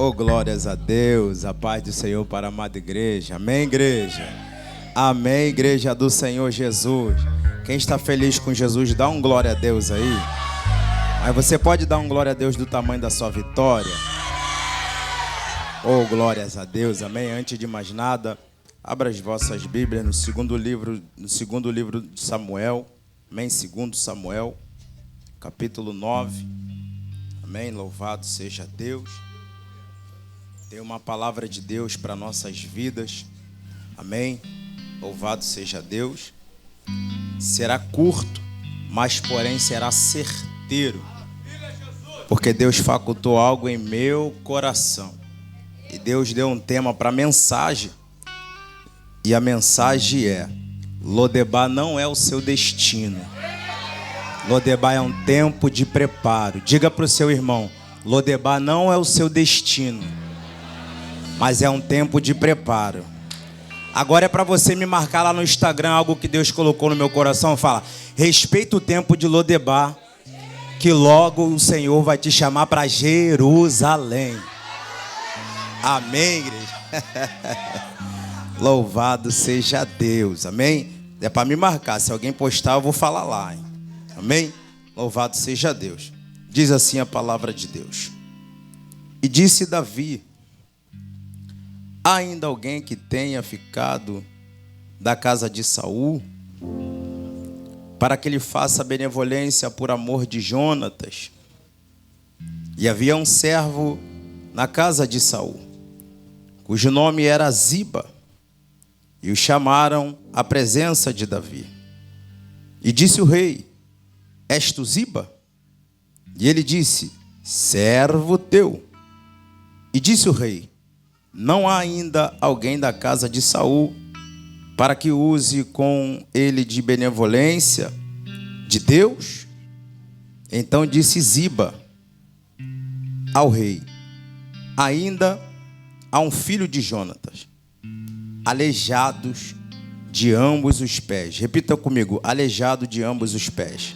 Oh, glórias a Deus, a paz do Senhor para a amada igreja. Amém, igreja? Amém, igreja do Senhor Jesus. Quem está feliz com Jesus, dá um glória a Deus aí. Mas você pode dar um glória a Deus do tamanho da sua vitória? Oh, glórias a Deus, amém. Antes de mais nada, abra as vossas Bíblias no segundo livro de Samuel, amém? 2 Samuel, capítulo 9, amém? Louvado seja Deus. Tem uma palavra de Deus para nossas vidas, amém? Louvado seja Deus. Será curto, mas porém será certeiro, porque Deus facultou algo em meu coração. E Deus deu um tema para a mensagem. E a mensagem é: Lodebar não é o seu destino. Lodebar é um tempo de preparo. Diga para o seu irmão: Lodebar não é o seu destino, mas é um tempo de preparo. Agora é para você me marcar lá no Instagram algo que Deus colocou no meu coração. Fala: respeita o tempo de Lodebar, que logo o Senhor vai te chamar para Jerusalém. Amém, igreja? Louvado seja Deus, amém? É para me marcar, se alguém postar eu vou falar lá, hein? Amém? Louvado seja Deus. Diz assim a palavra de Deus: e disse Davi: há ainda alguém que tenha ficado da casa de Saul, para que ele faça benevolência por amor de Jonatas? E havia um servo na casa de Saul, cujo nome era Ziba, e o chamaram à presença de Davi. E disse o rei: és tu Ziba? E ele disse: servo teu. E disse o rei: não há ainda alguém da casa de Saul para que use com ele de benevolência de Deus? Então disse Ziba ao rei: ainda há um filho de Jonatas, alejados de ambos os pés. Repita comigo: aleijado de ambos os pés.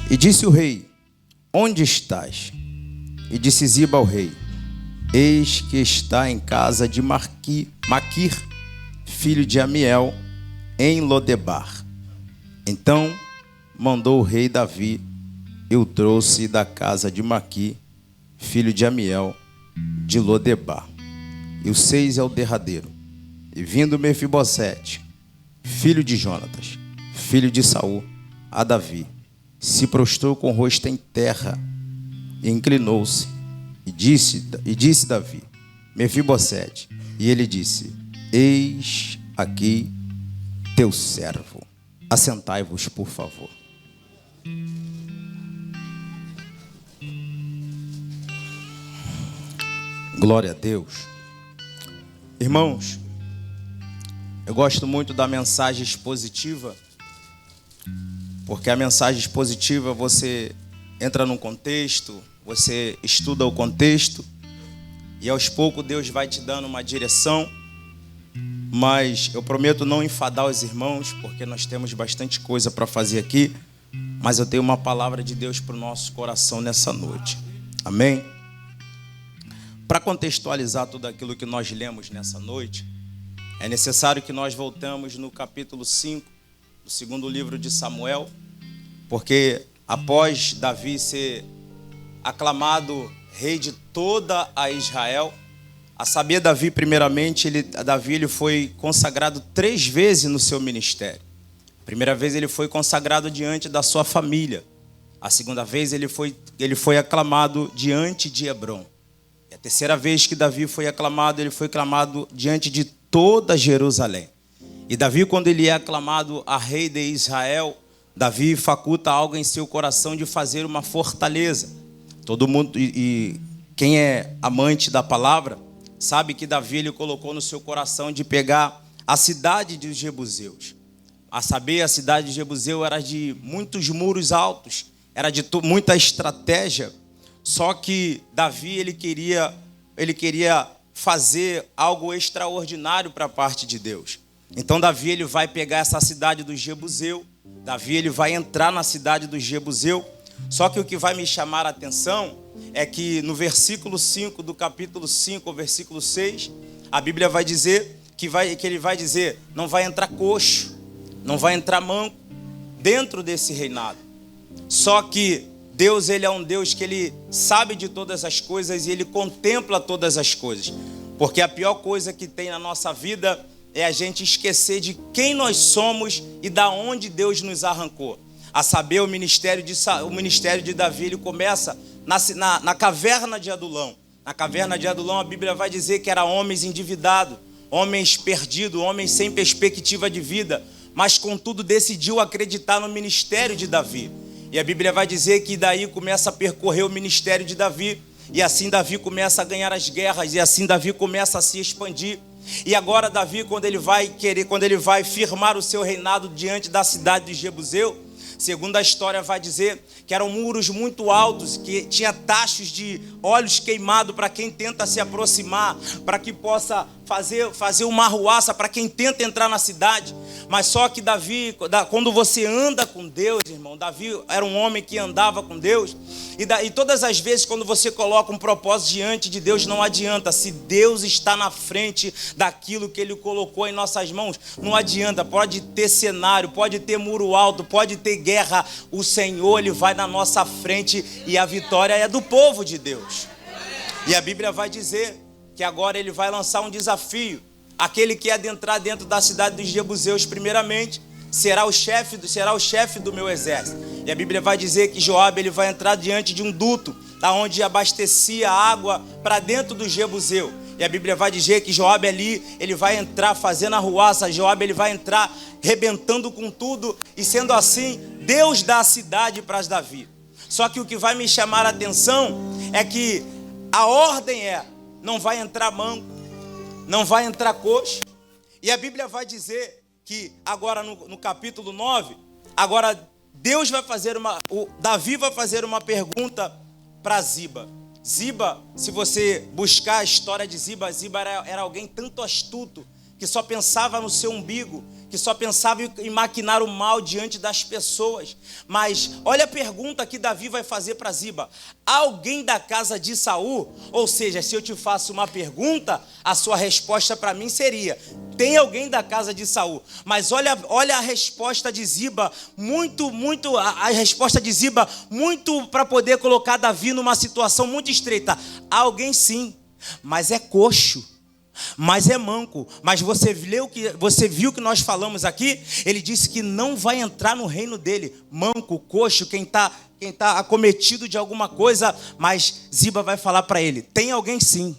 E disse o rei: onde estás? E disse Ziba ao rei: eis que está em casa de Maquir, filho de Amiel, em Lodebar. Então mandou o rei Davi, e o trouxe da casa de Maquir, filho de Amiel, de Lodebar. E o 6 é o derradeiro. E vindo Mefibosete, filho de Jonatas, filho de Saul, a Davi, se prostrou com o rosto em terra, e inclinou-se, e disse Davi: Mefibosete. E ele disse: eis aqui teu servo. Assentai-vos, por favor. Glória a Deus. Irmãos, eu gosto muito da mensagem expositiva, porque a mensagem expositiva você entra num contexto, você estuda o contexto, e aos poucos Deus vai te dando uma direção. Mas eu prometo não enfadar os irmãos, porque nós temos bastante coisa para fazer aqui, mas eu tenho uma palavra de Deus para o nosso coração nessa noite. Amém? Para contextualizar tudo aquilo que nós lemos nessa noite, é necessário que nós voltamos no capítulo 5 do segundo livro de Samuel, porque após Davi ser aclamado rei de toda a Israel, a saber, Davi, primeiramente, Davi foi consagrado 3 vezes no seu ministério. A primeira vez ele foi consagrado diante da sua família. A segunda vez ele foi aclamado diante de Hebrom. E a terceira vez que Davi foi aclamado, ele foi aclamado diante de toda Jerusalém. E Davi, quando ele é aclamado a rei de Israel, Davi faculta algo em seu coração de fazer uma fortaleza. Todo mundo, e quem é amante da palavra, sabe que Davi ele colocou no seu coração de pegar a cidade dos Jebuseus. A saber, a cidade de Jebuseu era de muitos muros altos, era de muita estratégia. Só que Davi ele queria fazer algo extraordinário para a parte de Deus. Então Davi ele vai pegar essa cidade do Jebuseu. Davi ele vai entrar na cidade do Jebuseu. Só que o que vai me chamar a atenção é que no versículo 5 do capítulo 5, versículo 6, a Bíblia vai dizer que ele vai dizer, não vai entrar coxo, não vai entrar manco dentro desse reinado. Só que Deus, ele é um Deus que ele sabe de todas as coisas e ele contempla todas as coisas. Porque a pior coisa que tem na nossa vida é a gente esquecer de quem nós somos e da onde Deus nos arrancou. A saber, o ministério de Davi, ele começa na caverna de Adulão. Na caverna de Adulão, a Bíblia vai dizer que era homens endividados, homens perdidos, homens sem perspectiva de vida, mas contudo decidiu acreditar no ministério de Davi. E a Bíblia vai dizer que daí começa a percorrer o ministério de Davi, e assim Davi começa a ganhar as guerras, e assim Davi começa a se expandir. E agora Davi, quando ele vai firmar o seu reinado diante da cidade de Jebuseu, segundo a história vai dizer que eram muros muito altos, que tinha tachos de óleos queimados para quem tenta se aproximar, para que possa fazer uma arruaça para quem tenta entrar na cidade. Mas só que Davi, quando você anda com Deus, irmão, Davi era um homem que andava com Deus, e todas as vezes quando você coloca um propósito diante de Deus, não adianta. Se Deus está na frente daquilo que Ele colocou em nossas mãos, não adianta. Pode ter cenário, pode ter muro alto, pode ter guerra, o Senhor, Ele vai na nossa frente e a vitória é do povo de Deus. E a Bíblia vai dizer que agora Ele vai lançar um desafio. Aquele que adentrar dentro da cidade dos Jebuseus primeiramente será o chefe do meu exército. E a Bíblia vai dizer que Joabe, ele vai entrar diante de um duto, da onde abastecia água para dentro do Jebuseu. E a Bíblia vai dizer que Joabe ali, ele vai entrar fazendo arruaça, Joabe ele vai entrar rebentando com tudo, e sendo assim, Deus dá a cidade para Davi. Só que o que vai me chamar a atenção é que a ordem não vai entrar manco, não vai entrar coxo. E a Bíblia vai dizer que agora no capítulo 9, agora Davi vai fazer uma pergunta para Ziba. Ziba, se você buscar a história de Ziba era alguém tanto astuto, que só pensava no seu umbigo, que só pensava em maquinar o mal diante das pessoas. Mas olha a pergunta que Davi vai fazer para Ziba: alguém da casa de Saul? Ou seja, se eu te faço uma pergunta, a sua resposta para mim seria: tem alguém da casa de Saul? Mas olha a resposta de Ziba, a resposta de Ziba, muito para poder colocar Davi numa situação muito estreita. Alguém sim, mas é coxo, mas é manco. Mas você viu que nós falamos aqui? Ele disse que não vai entrar no reino dele. Manco, coxo, quem tá acometido de alguma coisa. Mas Ziba vai falar para ele: tem alguém sim,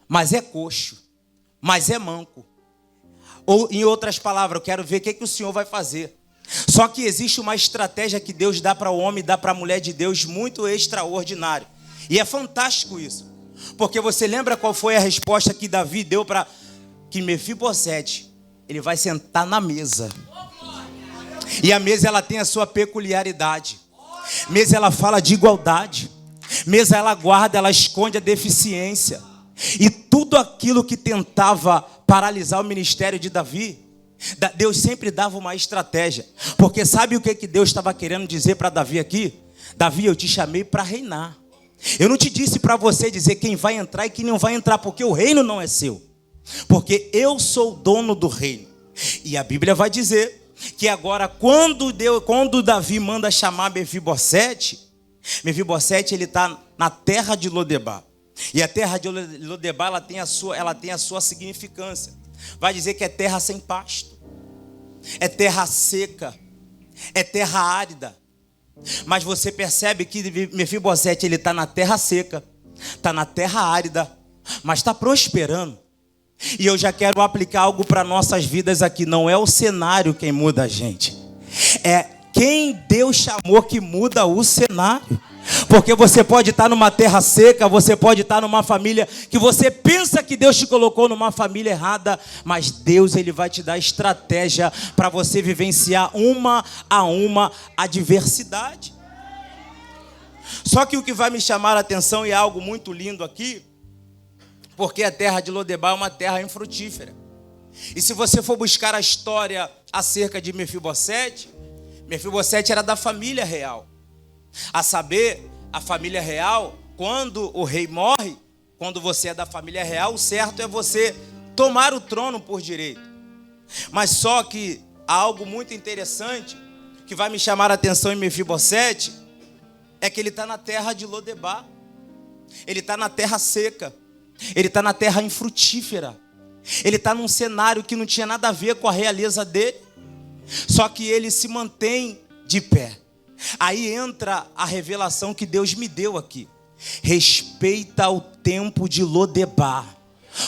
mas é coxo, mas é manco. Ou em outras palavras, eu quero ver o que o Senhor vai fazer. Só que existe uma estratégia que Deus dá para o homem, dá para a mulher de Deus, muito extraordinário. E é fantástico isso. Porque você lembra qual foi a resposta que Davi deu para que Mefibosete? Ele vai sentar na mesa. E a mesa, ela tem a sua peculiaridade. Mesa, ela fala de igualdade. Mesa, ela guarda, ela esconde a deficiência. E tudo aquilo que tentava paralisar o ministério de Davi, Deus sempre dava uma estratégia. Porque sabe o que Deus estava querendo dizer para Davi aqui? Davi, eu te chamei para reinar. Eu não te disse para você dizer quem vai entrar e quem não vai entrar, porque o reino não é seu. Porque eu sou o dono do reino. E a Bíblia vai dizer que agora, quando Davi manda chamar Mefibosete, ele está na terra de Lodebar. E a terra de Lodebar, ela tem a sua significância. Vai dizer que é terra sem pasto, é terra seca, é terra árida. Mas você percebe que Mefibosete, ele está na terra seca, está na terra árida, mas está prosperando. E eu já quero aplicar algo para nossas vidas aqui. Não é o cenário quem muda a gente, é quem Deus chamou que muda o cenário. Porque você pode estar numa terra seca, você pode estar numa família que você pensa que Deus te colocou numa família errada, mas Deus, ele vai te dar estratégia para você vivenciar uma a uma a diversidade. Só que o que vai me chamar a atenção, e é algo muito lindo aqui, porque a terra de Lodebar é uma terra infrutífera. E se você for buscar a história acerca de Mefibosete era da família real. A saber, a família real quando o rei morre, quando você é da família real, o certo é você tomar o trono por direito. Mas só que há algo muito interessante que vai me chamar a atenção em Mefibosete, é que ele está na terra de Lodebar. Ele está na terra seca. Ele está na terra infrutífera. Ele está num cenário que não tinha nada a ver com a realeza dele. Só que ele se mantém de pé. Aí entra a revelação que Deus me deu aqui. Respeita o tempo de Lodebar,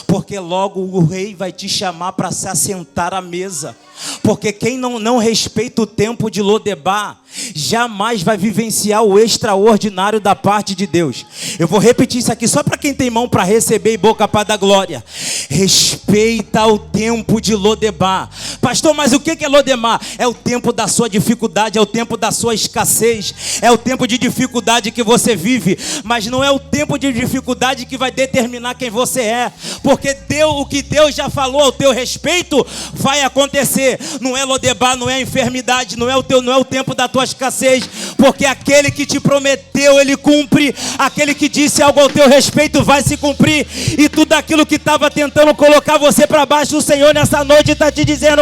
porque logo o rei vai te chamar para se assentar à mesa. Porque quem não respeita o tempo de Lodebar, jamais vai vivenciar o extraordinário da parte de Deus. Eu vou repetir isso aqui só para quem tem mão para receber e boca para dar glória. Respeita o tempo de Lodebar. Pastor, mas o que é Lodebar? É o tempo da sua dificuldade, é o tempo da sua escassez, é o tempo de dificuldade que você vive, mas não é o tempo de dificuldade que vai determinar quem você é, porque o que Deus já falou ao teu respeito vai acontecer. Não é Lodebar, não é a enfermidade, não é o tempo da tua escassez, porque aquele que te prometeu, ele cumpre. Aquele que disse algo ao teu respeito vai se cumprir. E tudo aquilo que estava tentando colocar você para baixo, o Senhor nessa noite está te dizendo: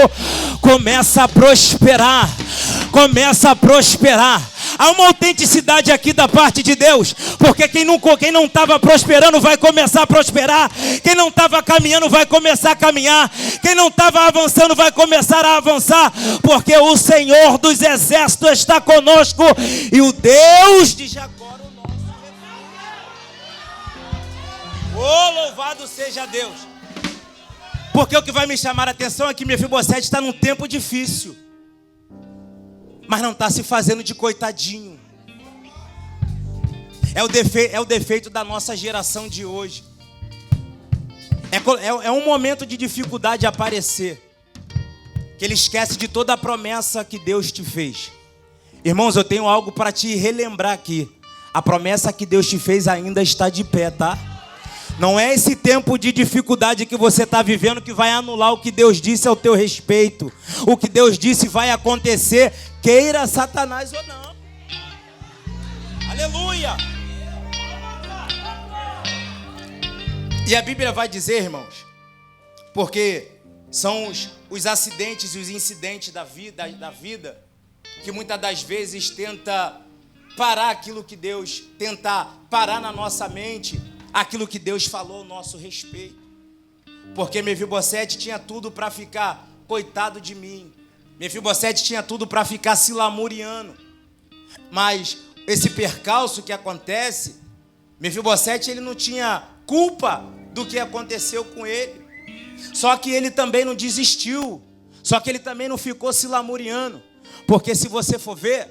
começa a prosperar, começa a prosperar. Há uma autenticidade aqui da parte de Deus, porque quem não estava prosperando vai começar a prosperar, quem não estava caminhando vai começar a caminhar, quem não estava avançando vai começar a avançar, porque o Senhor dos exércitos está conosco e o Deus de Jacó o nosso refúgio. Oh, louvado seja Deus! Porque o que vai me chamar a atenção é que Mefibosete está num tempo difícil, mas não está se fazendo de coitadinho. É o defeito da nossa geração de hoje. É um momento de dificuldade aparecer, que ele esquece de toda a promessa que Deus te fez. Irmãos, eu tenho algo para te relembrar aqui. A promessa que Deus te fez ainda está de pé, tá? Não é esse tempo de dificuldade que você está vivendo que vai anular o que Deus disse ao teu respeito. O que Deus disse vai acontecer, queira Satanás ou não. Aleluia! E a Bíblia vai dizer, irmãos, porque são os acidentes e os incidentes da vida que muitas das vezes tenta parar aquilo que Deus, tentar parar na nossa mente aquilo que Deus falou ao nosso respeito. Porque Mefibosete tinha tudo para ficar, coitado de mim. Mefibosete tinha tudo para ficar se lamuriando. Mas esse percalço que acontece, Mefibosete ele não tinha culpa do que aconteceu com ele. Só que ele também não desistiu. Só que ele também não ficou se lamuriando. Porque se você for ver,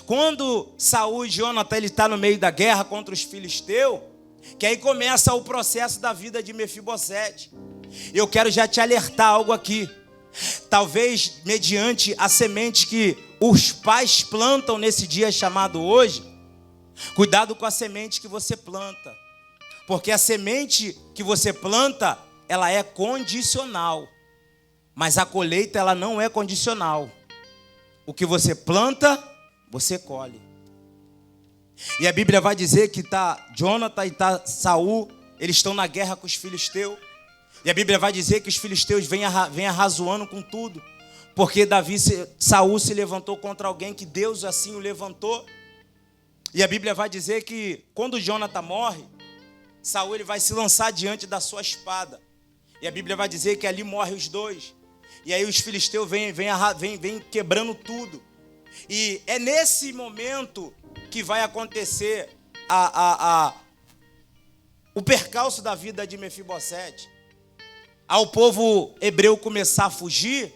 quando Saul e Jonathan ele está no meio da guerra contra os filisteus, que aí começa o processo da vida de Mefibosete. Eu quero já te alertar algo aqui. Talvez mediante a semente que os pais plantam nesse dia chamado hoje, cuidado com a semente que você planta. Porque a semente que você planta, ela é condicional. Mas a colheita, ela não é condicional. O que você planta, você colhe. E a Bíblia vai dizer que Jonathan e Saul, eles estão na guerra com os filisteus. E a Bíblia vai dizer que os filisteus vêm arrazoando com tudo. Porque Saul se levantou contra alguém que Deus assim o levantou. E a Bíblia vai dizer que quando Jonathan morre, Saul ele vai se lançar diante da sua espada. E a Bíblia vai dizer que ali morrem os dois. E aí os filisteus vêm quebrando tudo. E é nesse momento que vai acontecer o percalço da vida de Mefibosete. Ao povo hebreu começar a fugir,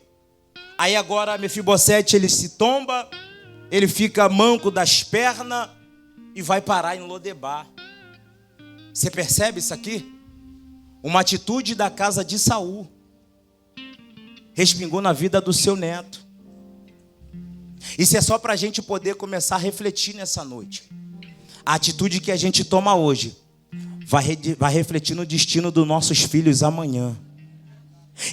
aí agora Mefibosete ele se tomba, ele fica manco das pernas e vai parar em Lodebar. Você percebe isso aqui? Uma atitude da casa de Saul respingou na vida do seu neto. Isso é só para a gente poder começar a refletir nessa noite. A atitude que a gente toma hoje vai refletir no destino dos nossos filhos amanhã.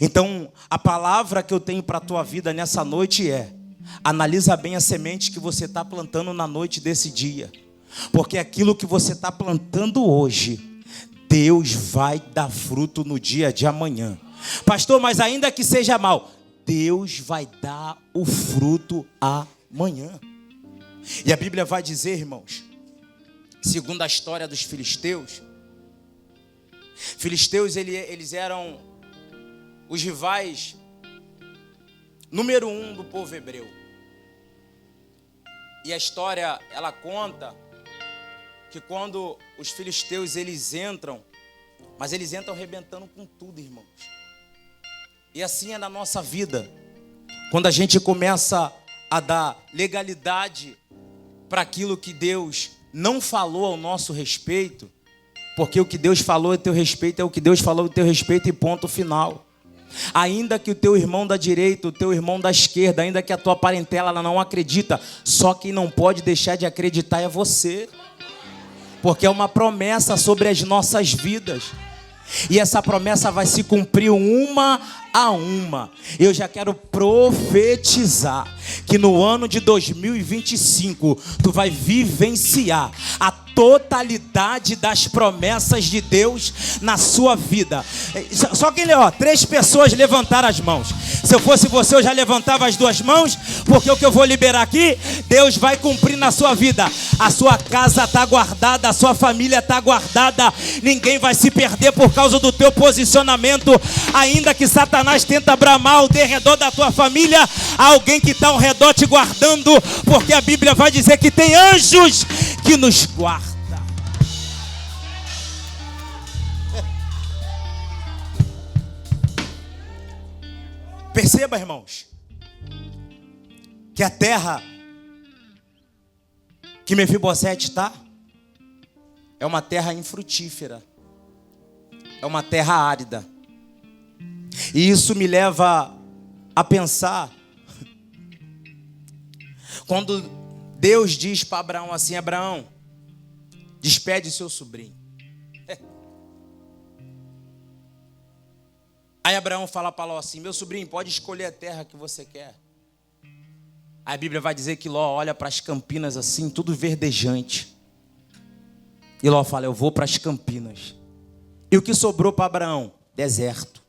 Então, a palavra que eu tenho para a tua vida nessa noite é: analisa bem a semente que você está plantando na noite desse dia. Porque aquilo que você está plantando hoje, Deus vai dar fruto no dia de amanhã. Pastor, mas ainda que seja mal, Deus vai dar o fruto amanhã. E a Bíblia vai dizer, irmãos, segundo a história dos filisteus, eles eram os rivais número 1 do povo hebreu. E a história, ela conta que quando os filisteus eles entram, mas eles entram arrebentando com tudo, irmãos. E assim é na nossa vida. Quando a gente começa a dar legalidade para aquilo que Deus não falou ao nosso respeito, porque o que Deus falou a teu respeito é o que Deus falou a teu respeito e ponto final. Ainda que o teu irmão da direita, o teu irmão da esquerda, ainda que a tua parentela ela não acredita, só quem não pode deixar de acreditar é você. Porque é uma promessa sobre as nossas vidas. E essa promessa vai se cumprir uma a uma. Eu já quero profetizar que no ano de 2025 tu vai vivenciar a totalidade das promessas de Deus na sua vida. Só quem lê, 3 pessoas levantaram as mãos. Se eu fosse você, eu já levantava as 2 mãos, porque o que eu vou liberar aqui, Deus vai cumprir na sua vida. A sua casa está guardada, a sua família está guardada, ninguém vai se perder por causa do teu posicionamento. Ainda que Satanás tenta bramar ao derredor da tua família, há alguém que está ao redor te guardando, porque a Bíblia vai dizer que tem anjos que nos guardam. Perceba, irmãos, que a terra que Mefibosete está é uma terra infrutífera, é uma terra árida. E isso me leva a pensar, quando Deus diz para Abraão assim: Abraão, despede seu sobrinho. Aí Abraão fala para Ló assim: meu sobrinho, pode escolher a terra que você quer. Aí a Bíblia vai dizer que Ló olha para as campinas assim, tudo verdejante. E Ló fala: eu vou para as campinas. E o que sobrou para Abraão? Deserto.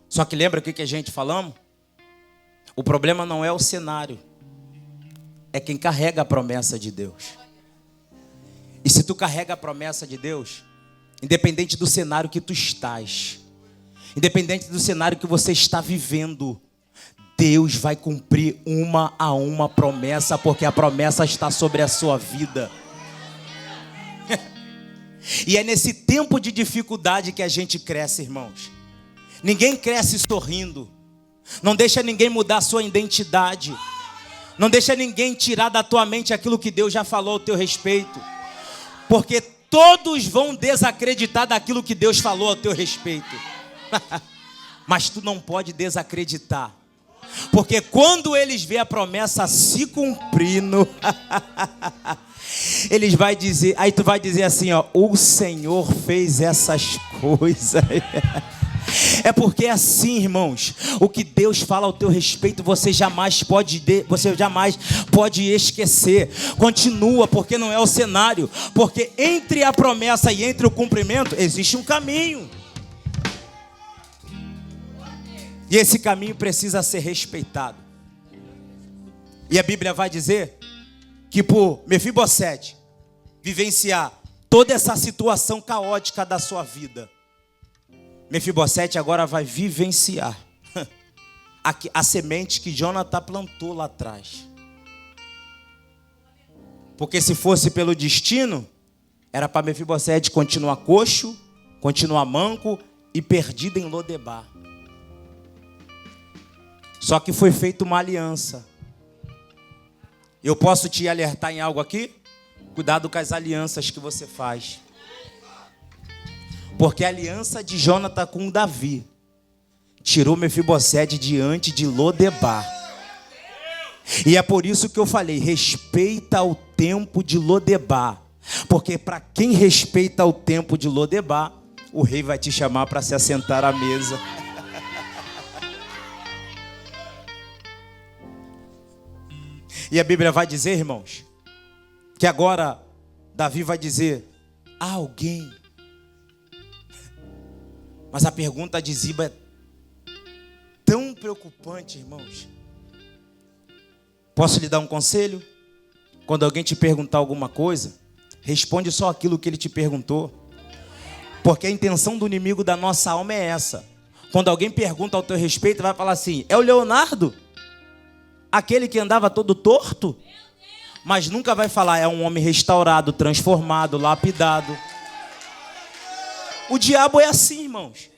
Só que lembra o que a gente falamos? O problema não é o cenário, é quem carrega a promessa de Deus. E se tu carrega a promessa de Deus, independente do cenário que tu estás, independente do cenário que você está vivendo, Deus vai cumprir uma a uma promessa, porque a promessa está sobre a sua vida. E é nesse tempo de dificuldade que a gente cresce, irmãos. Ninguém cresce sorrindo. Não deixa ninguém mudar a sua identidade. Não deixa ninguém tirar da tua mente aquilo que Deus já falou ao teu respeito. Porque todos vão desacreditar daquilo que Deus falou ao teu respeito. Mas tu não pode desacreditar. Porque quando eles vêem a promessa se cumprindo, eles vai dizer, aí tu vai dizer assim, o Senhor fez essas coisas. É porque é assim, irmãos, o que Deus fala ao teu respeito, você jamais pode esquecer. Continua, porque não é o cenário. Porque entre a promessa e entre o cumprimento existe um caminho. E esse caminho precisa ser respeitado. E a Bíblia vai dizer que por Mefibosete vivenciar toda essa situação caótica da sua vida, Mefibosete agora vai vivenciar a semente que Jonathan plantou lá atrás. Porque se fosse pelo destino, era para Mefibosete continuar coxo, continuar manco e perdido em Lodebar. Só que foi feita uma aliança. Eu posso te alertar em algo aqui? Cuidado com as alianças que você faz. Porque a aliança de Jonathan com Davi tirou Mefibosete diante de Lodebar. E é por isso que eu falei, respeita o tempo de Lodebar. Porque para quem respeita o tempo de Lodebar, o rei vai te chamar para se assentar à mesa. E a Bíblia vai dizer, irmãos, que agora Davi vai dizer: há alguém. Mas a pergunta de Ziba é tão preocupante, irmãos. Posso lhe dar um conselho? Quando alguém te perguntar alguma coisa, responde só aquilo que ele te perguntou. Porque a intenção do inimigo da nossa alma é essa. Quando alguém pergunta ao teu respeito, vai falar assim: é o Leonardo? Aquele que andava todo torto? Mas nunca vai falar: é um homem restaurado, transformado, lapidado. O diabo é assim, irmãos.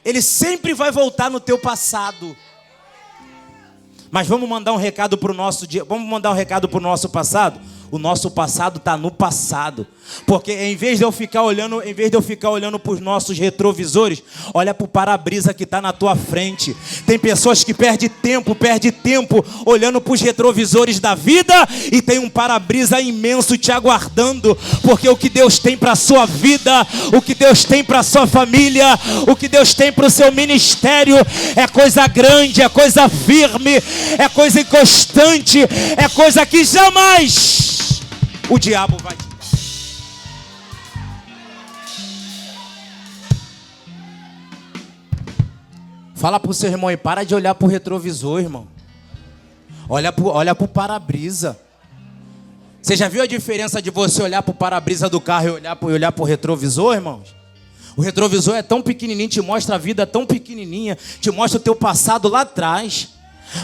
Ele sempre vai voltar no teu passado. Mas vamos mandar um recado para o nosso dia. Vamos mandar um recado para o nosso passado. O nosso passado está no passado. Porque em vez de eu ficar olhando para os nossos retrovisores, olha para o para-brisa que está na tua frente. Tem pessoas que perdem tempo olhando para os retrovisores da vida, e tem um para-brisa imenso te aguardando. Porque o que Deus tem para a sua vida, o que Deus tem para a sua família, o que Deus tem para o seu ministério é coisa grande, é coisa firme, é coisa inconstante, é coisa que jamais o diabo vai te dar. Fala pro seu irmão e para de olhar pro retrovisor, irmão. Olha pro para-brisa. Você já viu a diferença de você olhar pro para-brisa do carro e olhar pro retrovisor, irmãos? O retrovisor é tão pequenininho, te mostra a vida tão pequenininha, te mostra o teu passado lá atrás.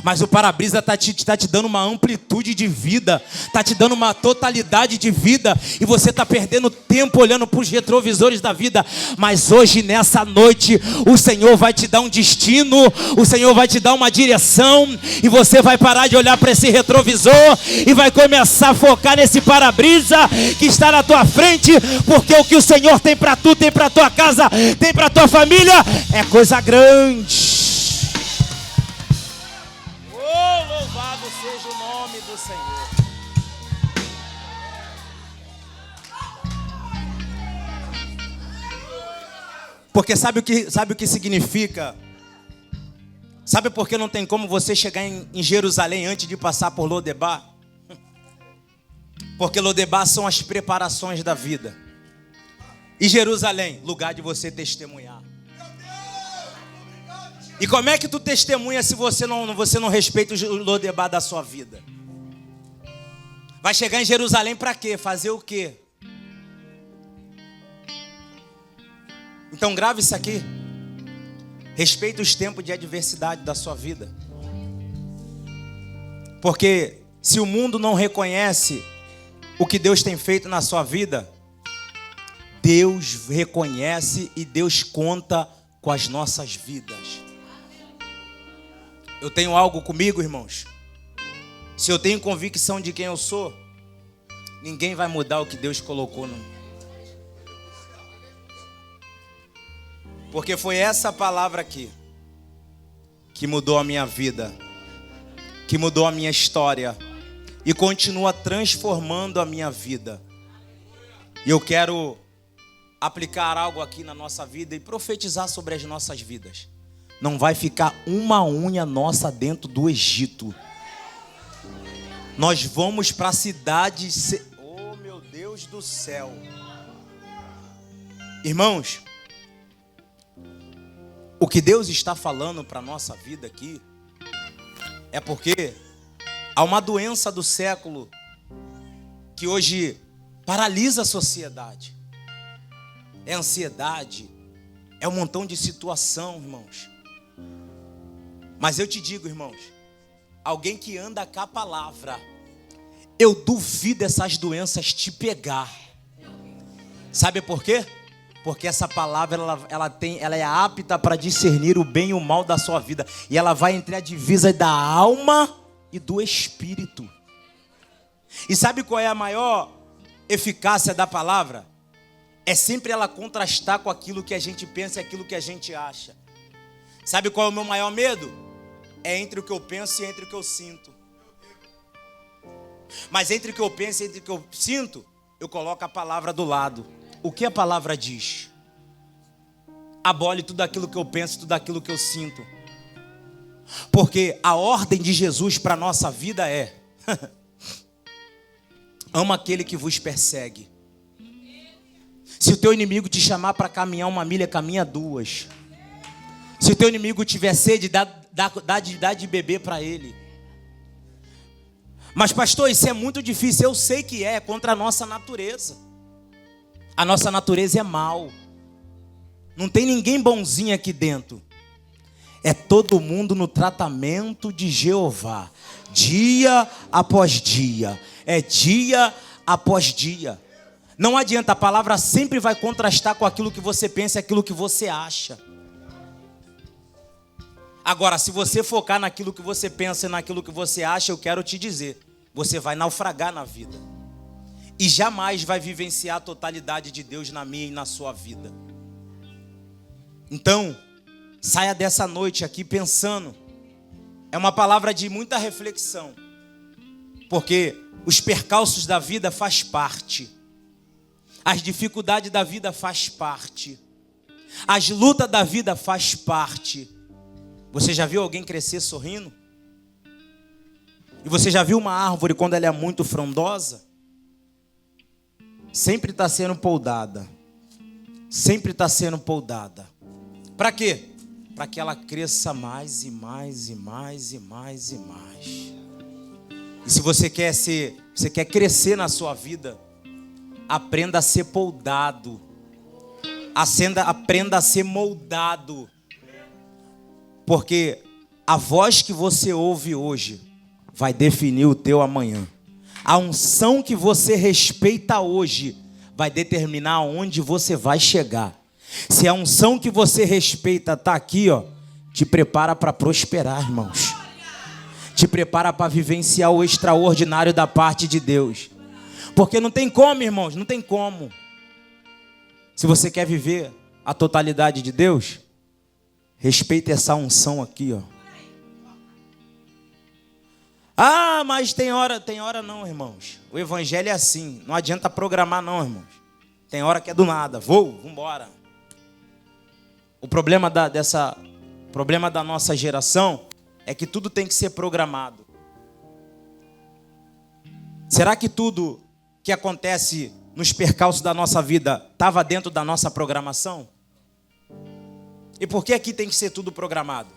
Mas o para-brisa tá te dando uma amplitude de vida, tá te dando uma totalidade de vida, e você tá perdendo tempo olhando para os retrovisores da vida. Mas hoje, nessa noite, o Senhor vai te dar um destino, o Senhor vai te dar uma direção, e você vai parar de olhar para esse retrovisor e vai começar a focar nesse para-brisa que está na tua frente, porque o que o Senhor tem para tu, tem para tua casa, tem para tua família, é coisa grande. Louvado seja o nome do Senhor. Porque sabe o que significa? Sabe por que não tem como você chegar em Jerusalém antes de passar por Lodebar? Porque Lodebar são as preparações da vida. E Jerusalém, lugar de você testemunhar. E como é que tu testemunha se você não respeita o Lodebar da sua vida? Vai chegar em Jerusalém para quê? Fazer o quê? Então grave isso aqui. Respeita os tempos de adversidade da sua vida. Porque se o mundo não reconhece o que Deus tem feito na sua vida, Deus reconhece e Deus conta com as nossas vidas. Eu tenho algo comigo, irmãos. Se eu tenho convicção de quem eu sou, ninguém vai mudar o que Deus colocou no... Porque foi essa palavra aqui que mudou a minha vida, que mudou a minha história e continua transformando a minha vida. E eu quero aplicar algo aqui na nossa vida e profetizar sobre as nossas vidas. Não vai ficar uma unha nossa dentro do Egito. Nós vamos para a cidade... Oh, meu Deus do céu. Irmãos, o que Deus está falando para a nossa vida aqui é porque há uma doença do século que hoje paralisa a sociedade. É ansiedade, é um montão de situação, irmãos. Mas eu te digo, irmãos, alguém que anda com a palavra, eu duvido essas doenças te pegar. Sabe por quê? Porque essa palavra ela é apta para discernir o bem e o mal da sua vida. E ela vai entre a divisa da alma e do espírito. E sabe qual é a maior eficácia da palavra? É sempre ela contrastar com aquilo que a gente pensa e aquilo que a gente acha. Sabe qual é o meu maior medo? É entre o que eu penso e entre o que eu sinto. Mas entre o que eu penso e entre o que eu sinto, eu coloco a palavra do lado. O que a palavra diz? Abole tudo aquilo que eu penso, tudo aquilo que eu sinto. Porque a ordem de Jesus para a nossa vida é: ama aquele que vos persegue. Se o teu inimigo te chamar para caminhar uma milha, caminha 2. Se o teu inimigo tiver sede, dá de beber para ele. Mas pastor, isso é muito difícil. Eu sei que é contra a nossa natureza. A nossa natureza é mal. Não tem ninguém bonzinho aqui dentro. É todo mundo no tratamento de Jeová. Dia após dia. É dia após dia. Não adianta, a palavra sempre vai contrastar com aquilo que você pensa e aquilo que você acha. Agora, se você focar naquilo que você pensa e naquilo que você acha, eu quero te dizer, você vai naufragar na vida. E jamais vai vivenciar a totalidade de Deus na minha e na sua vida. Então, saia dessa noite aqui pensando. É uma palavra de muita reflexão. Porque os percalços da vida faz parte. As dificuldades da vida faz parte. As lutas da vida faz parte. Você já viu alguém crescer sorrindo? E você já viu uma árvore quando ela é muito frondosa? Sempre está sendo podada. Sempre está sendo podada. Para quê? Para que ela cresça mais e mais e mais e mais e mais. E se você quer crescer na sua vida, aprenda a ser podado. Aprenda a ser moldado. Porque a voz que você ouve hoje vai definir o teu amanhã. A unção que você respeita hoje vai determinar onde você vai chegar. Se a unção que você respeita está aqui, ó, te prepara para prosperar, irmãos. Te prepara para vivenciar o extraordinário da parte de Deus. Porque não tem como, irmãos, não tem como. Se você quer viver a totalidade de Deus, respeite essa unção aqui, ó. Ah, mas tem hora não, irmãos. O evangelho é assim, não adianta programar não, irmãos. Tem hora que é do nada, vambora. O problema da nossa geração é que tudo tem que ser programado. Será que tudo que acontece nos percalços da nossa vida estava dentro da nossa programação? E por que aqui tem que ser tudo programado?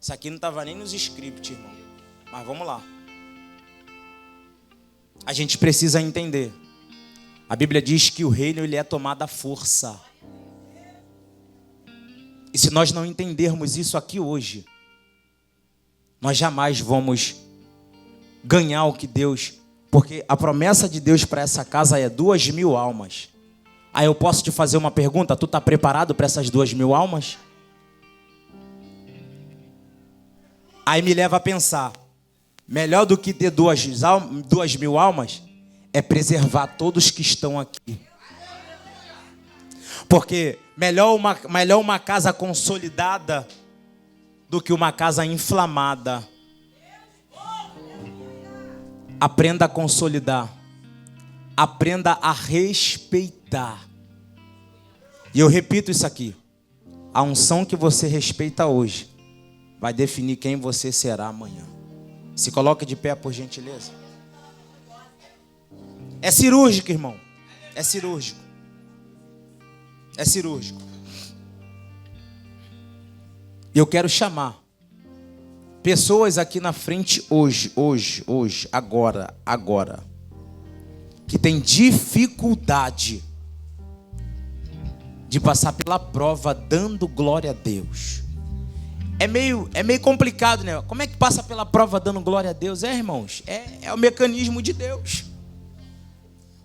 Isso aqui não estava nem nos scripts, irmão. Mas vamos lá. A gente precisa entender. A Bíblia diz que o reino ele é tomado à força. E se nós não entendermos isso aqui hoje, nós jamais vamos ganhar o que Deus... Porque a promessa de Deus para essa casa é 2.000 almas. Aí eu posso te fazer uma pergunta, tu está preparado para essas 2.000 almas? Aí me leva a pensar, melhor do que ter 2.000 almas, é preservar todos que estão aqui. Porque melhor uma casa consolidada do que uma casa inflamada. Aprenda a consolidar. Aprenda a respeitar. E eu repito isso aqui. A unção que você respeita hoje vai definir quem você será amanhã. Se coloque de pé, por gentileza. É cirúrgico, irmão. É cirúrgico. É cirúrgico. E eu quero chamar pessoas aqui na frente hoje, agora, que tem dificuldade de passar pela prova dando glória a Deus. É meio complicado, né? Como é que passa pela prova dando glória a Deus? Irmãos, é o mecanismo de Deus.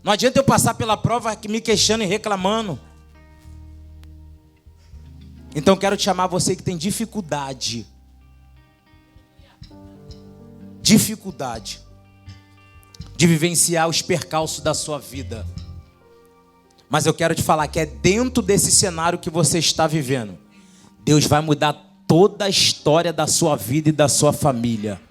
Não adianta eu passar pela prova me queixando e reclamando. Então quero te chamar você que tem dificuldade de vivenciar os percalços da sua vida. Mas eu quero te falar que é dentro desse cenário que você está vivendo. Deus vai mudar toda a história da sua vida e da sua família.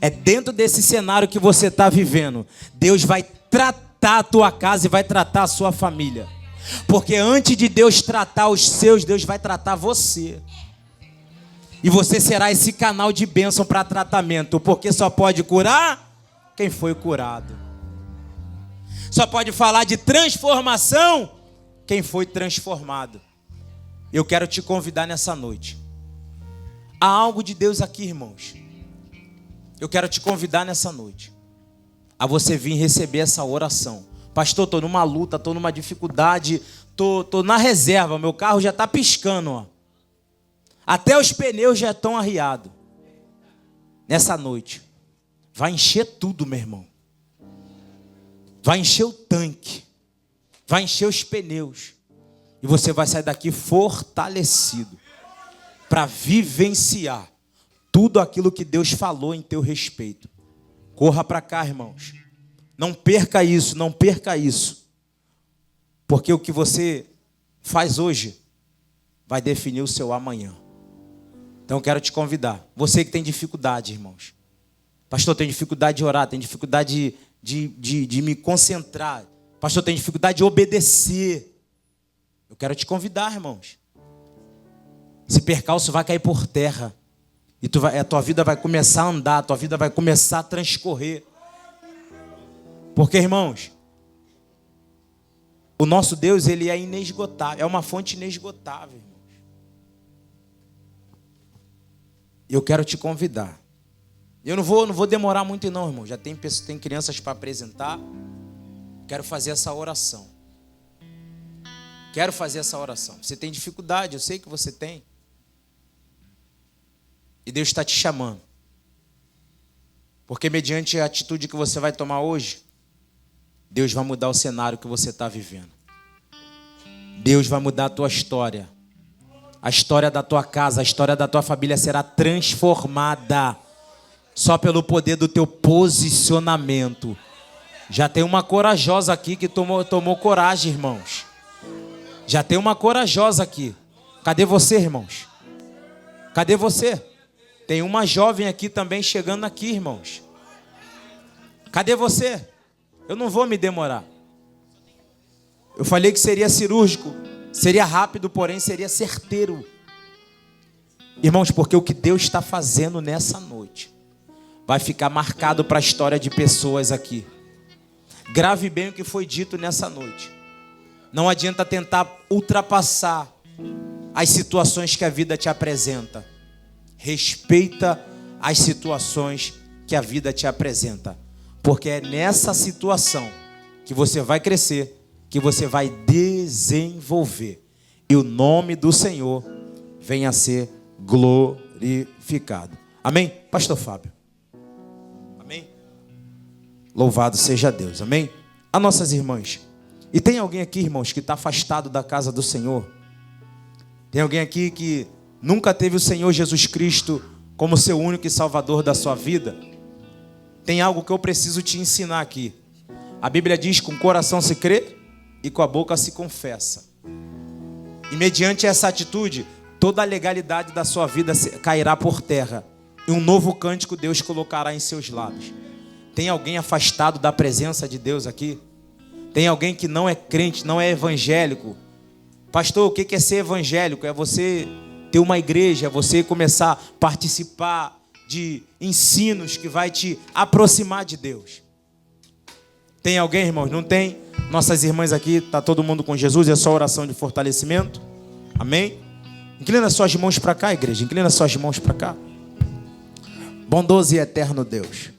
É dentro desse cenário que você está vivendo. Deus vai tratar a tua casa e vai tratar a sua família. Porque antes de Deus tratar os seus, Deus vai tratar você. E você será esse canal de bênção para tratamento. Porque só pode curar quem foi curado. Só pode falar de transformação quem foi transformado. Eu quero te convidar nessa noite. Há algo de Deus aqui, irmãos. Eu quero te convidar nessa noite a você vir receber essa oração. Pastor, estou numa luta, estou numa dificuldade, estou na reserva, meu carro já está piscando, ó. Até os pneus já estão arriados. Nessa noite, vai encher tudo, meu irmão. Vai encher o tanque, vai encher os pneus, e você vai sair daqui fortalecido para vivenciar tudo aquilo que Deus falou em teu respeito. Corra para cá, irmãos. Não perca isso, não perca isso. Porque o que você faz hoje vai definir o seu amanhã. Então eu quero te convidar. Você que tem dificuldade, irmãos. Pastor, tem dificuldade de orar, tem dificuldade de me concentrar. Pastor, tem dificuldade de obedecer. Eu quero te convidar, irmãos. Esse percalço vai cair por terra. E a tua vida vai começar a andar, a tua vida vai começar a transcorrer. Porque, irmãos, o nosso Deus, ele é inesgotável, é uma fonte inesgotável, irmãos. Eu quero te convidar. Eu não vou demorar muito não, irmão. Já tem crianças para apresentar. Quero fazer essa oração. Quero fazer essa oração. Você tem dificuldade, eu sei que você tem. E Deus está te chamando. Porque mediante a atitude que você vai tomar hoje, Deus vai mudar o cenário que você está vivendo. Deus vai mudar a tua história. A história da tua casa, a história da tua família será transformada. Só pelo poder do teu posicionamento. Já tem uma corajosa aqui que tomou coragem, irmãos. Já tem uma corajosa aqui. Cadê você, irmãos? Cadê você? Tem uma jovem aqui também chegando aqui, irmãos. Cadê você? Eu não vou me demorar. Eu falei que seria cirúrgico. Seria rápido, porém seria certeiro. Irmãos, porque o que Deus está fazendo nessa noite vai ficar marcado para a história de pessoas aqui. Grave bem o que foi dito nessa noite. Não adianta tentar ultrapassar as situações que a vida te apresenta. Respeita as situações que a vida te apresenta. Porque é nessa situação que você vai crescer, que você vai desenvolver. E o nome do Senhor venha a ser glorificado. Amém? Pastor Fábio. Amém? Louvado seja Deus. Amém? As nossas irmãs. E tem alguém aqui, irmãos, que está afastado da casa do Senhor? Tem alguém aqui que nunca teve o Senhor Jesus Cristo como seu único e salvador da sua vida? Tem algo que eu preciso te ensinar aqui. A Bíblia diz que com o coração se crê e com a boca se confessa. E mediante essa atitude, toda a legalidade da sua vida cairá por terra. E um novo cântico Deus colocará em seus lábios. Tem alguém afastado da presença de Deus aqui? Tem alguém que não é crente, não é evangélico? Pastor, o que é ser evangélico? É você ter uma igreja, é você começar a participar de ensinos que vai te aproximar de Deus. Tem alguém, irmãos? Não tem? Nossas irmãs aqui, está todo mundo com Jesus, é só oração de fortalecimento. Amém? Inclina suas mãos para cá, igreja. Inclina suas mãos para cá. Bondoso e eterno Deus.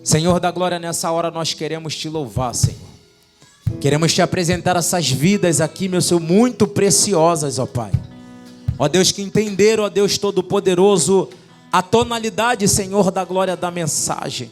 Senhor da glória, nessa hora nós queremos te louvar, Senhor. Queremos te apresentar essas vidas aqui, meu Senhor, muito preciosas, ó Pai. Ó Deus, que entenderam, ó Deus Todo-Poderoso, a tonalidade, Senhor da glória, da mensagem.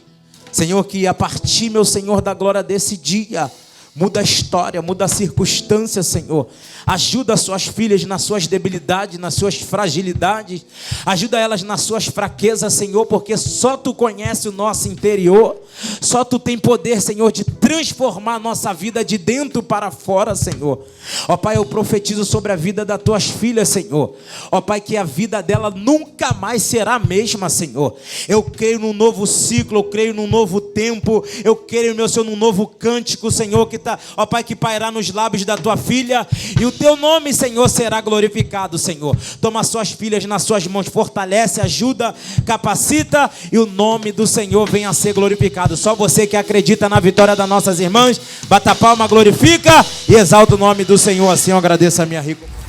Senhor, que a partir, meu Senhor da glória, desse dia, muda a história, muda a circunstância, Senhor. Ajuda as suas filhas nas suas debilidades, nas suas fragilidades. Ajuda elas nas suas fraquezas, Senhor, porque só Tu conhece o nosso interior. Só Tu tem poder, Senhor, de transformar a nossa vida de dentro para fora, Senhor. Ó Pai, eu profetizo sobre a vida das Tuas filhas, Senhor. Ó Pai, que a vida dela nunca mais será a mesma, Senhor. Eu creio num novo ciclo, eu creio num novo tempo. Eu creio, meu Senhor, num novo cântico, Senhor, que tá, ó Pai, que pairá nos lábios da Tua filha. E o Teu nome, Senhor, será glorificado, Senhor. Toma suas filhas nas suas mãos, fortalece, ajuda, capacita, e o nome do Senhor venha a ser glorificado. Só você que acredita na vitória da nossa nossas irmãs. Bata a palma, glorifica e exalta o nome do Senhor. Assim eu agradeço a minha rica.